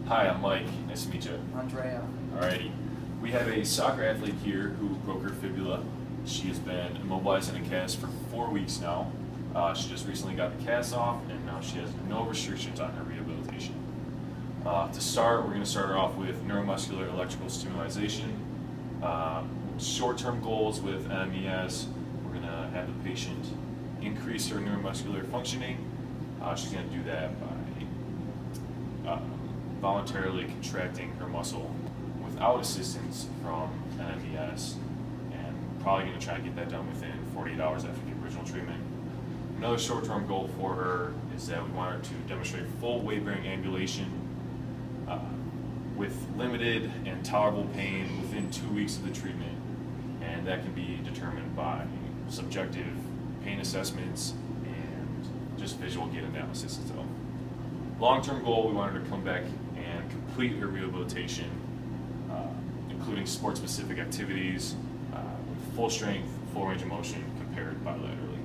Hi, I'm Mike. Nice to meet you. Andrea. Alrighty. We have a soccer athlete here who broke her fibula. She has been immobilized in a cast for 4 weeks now. She just recently got the cast off, and now she has no restrictions on her rehabilitation. To start, we're going to start her off with neuromuscular electrical stimulation. Short-term goals with NMES, we're going to have the patient increase her neuromuscular functioning. She's going to do that by voluntarily contracting her muscle without assistance from NMES, and probably going to try to get that done within 48 hours after the original treatment. Another short-term goal for her is that we want her to demonstrate full weight-bearing ambulation with limited and tolerable pain within 2 weeks of the treatment, and that can be determined by subjective pain assessments and just visual gait analysis itself. Long-term goal, we want her to come back and complete her rehabilitation, including sport-specific activities, with full strength, full range of motion compared bilaterally.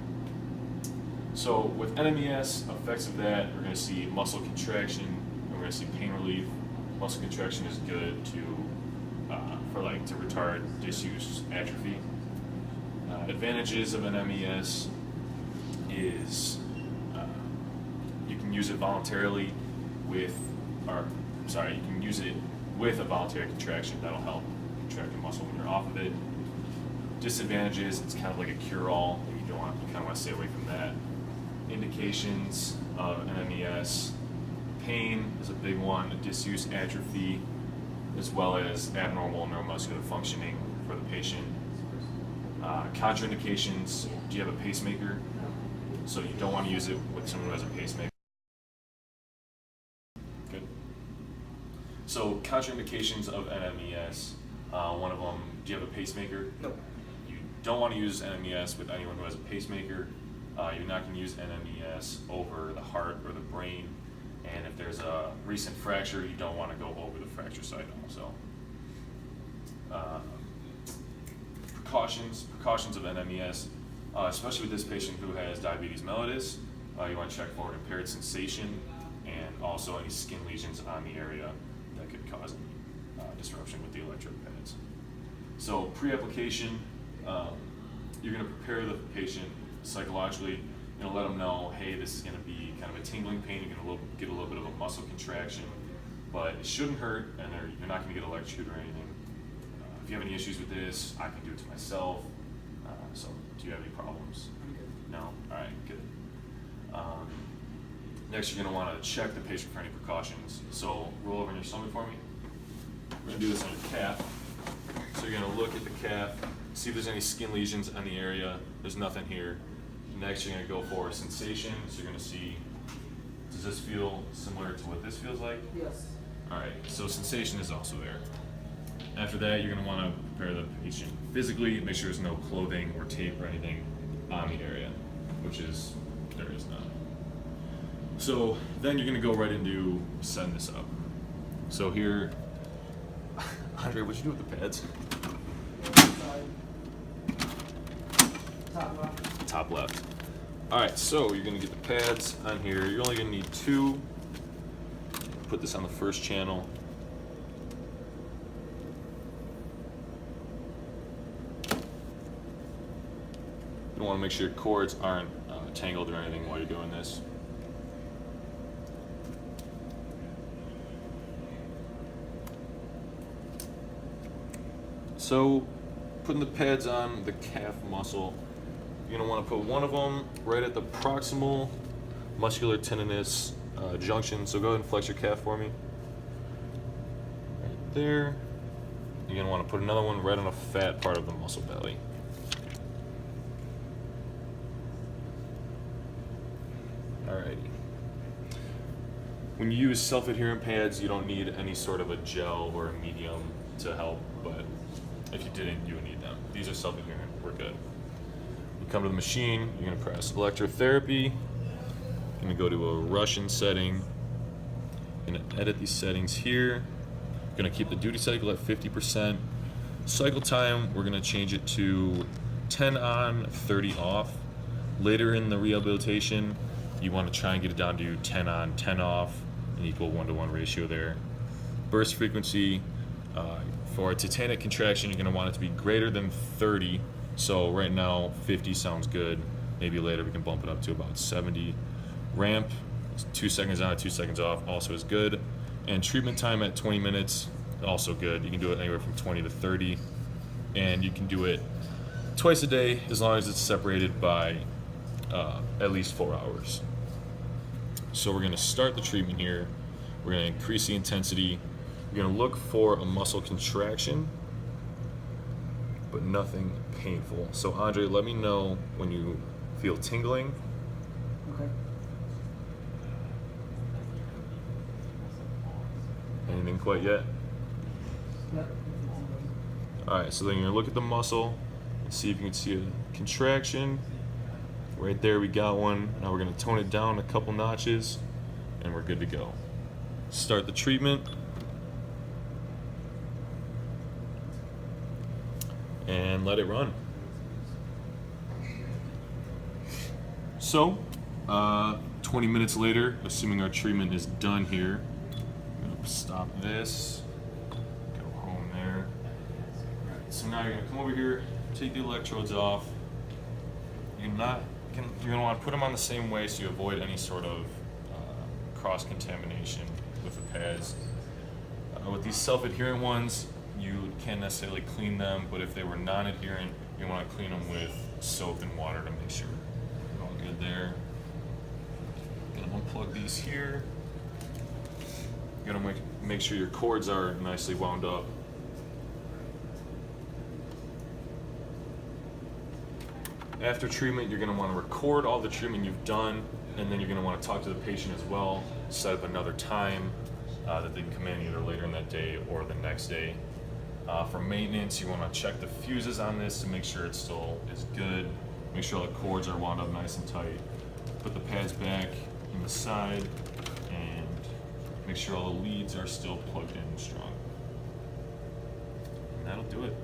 So with NMES, effects of that, we're going to see muscle contraction, and we're going to see pain relief. Muscle contraction is good to retard disuse atrophy. Advantages of NMES is you can use it voluntarily with, you can use it with a voluntary contraction. That'll help contract your muscle when you're off of it. Disadvantages, it's kind of like a cure-all. You kind of want to stay away from that. Indications of NMES: pain is a big one, disuse atrophy, as well as abnormal neuromuscular functioning for the patient. Contraindications: do you have a pacemaker? So you don't want to use it with someone who has a pacemaker. Good. So contraindications of NMES, one of them, do you have a pacemaker? No. You don't want to use NMES with anyone who has a pacemaker. You're not going to use NMES over the heart or the brain. And if there's a recent fracture, you don't want to go over the fracture site also. Precautions of NMES, especially with this patient who has diabetes mellitus, you want to check for impaired sensation and also any skin lesions on the area that could cause disruption with the electrode pads. So pre-application, you're going to prepare the patient psychologically. You're going to let them know, hey, this is going to be kind of a tingling pain. You're going to get a little bit of a muscle contraction, but it shouldn't hurt, and you're not going to get electrocuted or anything. If you have any issues with this, I can do it to myself. So, do you have any problems? I'm good. No? All right, good. Next, you're going to want to check the patient for any precautions. So, roll over on your stomach for me. We're going to do this on your calf. So, you're going to look at the calf, see if there's any skin lesions on the area. There's nothing here. Next, you're going to go for sensation. So, you're going to see, does this feel similar to what this feels like? Yes. All right, so sensation is also there. After that, you're going to want to prepare the patient physically, make sure there's no clothing or tape or anything on the area, which is, there is none. So then you're going to go right into setting this up. So here, Andre, what'd you do with the pads? Top left. Top left. All right, so you're going to get the pads on here. You're only going to need 2. Put this on the first channel. You want to make sure your cords aren't tangled or anything while you're doing this. So, putting the pads on the calf muscle, you're going to want to put one of them right at the proximal muscular tendinous junction. So go ahead and flex your calf for me. Right there. You're going to want to put another one right on a fat part of the muscle belly. Alrighty. When you use self-adherent pads, you don't need any sort of a gel or a medium to help, but if you didn't, you would need them. These are self-adherent, we're good. You come to the machine, you're gonna press electrotherapy, you're gonna go to a Russian setting, you're gonna edit these settings here, you're gonna keep the duty cycle at 50%. Cycle time, we're gonna change it to 10 on, 30 off. Later in the rehabilitation, you want to try and get it down to 10 on, 10 off, an equal 1-to-1 ratio there. Burst frequency, for a tetanic contraction, you're going to want it to be greater than 30. So right now, 50 sounds good. Maybe later we can bump it up to about 70. Ramp, 2 seconds on, 2 seconds off, also is good. And treatment time at 20 minutes, also good. You can do it anywhere from 20 to 30. And you can do it twice a day as long as it's separated by at least 4 hours. So we're going to start the treatment here. We're going to increase the intensity. We're going to look for a muscle contraction, but nothing painful. So Andre, let me know when you feel tingling. Okay. Anything quite yet? Yep. Alright, so then you're going to look at the muscle and see if you can see a contraction. Right there we got one. Now we're going to tone it down a couple notches and we're good to go. Start the treatment. And let it run. So, 20 minutes later, assuming our treatment is done here, I'm gonna stop this, go home there. Alright, so now you're gonna come over here, take the electrodes off. You're gonna want to put them on the same way so you avoid any sort of cross-contamination with the pads. With these self-adherent ones, you can't necessarily clean them, but if they were non-adherent, you want to clean them with soap and water to make sure they're all good there. Gonna unplug these here. You're gonna make sure your cords are nicely wound up. After treatment, you're gonna want to record all the treatment you've done, and then you're gonna want to talk to the patient as well, set up another time that they can come in either later in that day or the next day. For maintenance, you want to check the fuses on this to make sure it still is good. Make sure all the cords are wound up nice and tight. Put the pads back in the side and make sure all the leads are still plugged in strong. And that'll do it.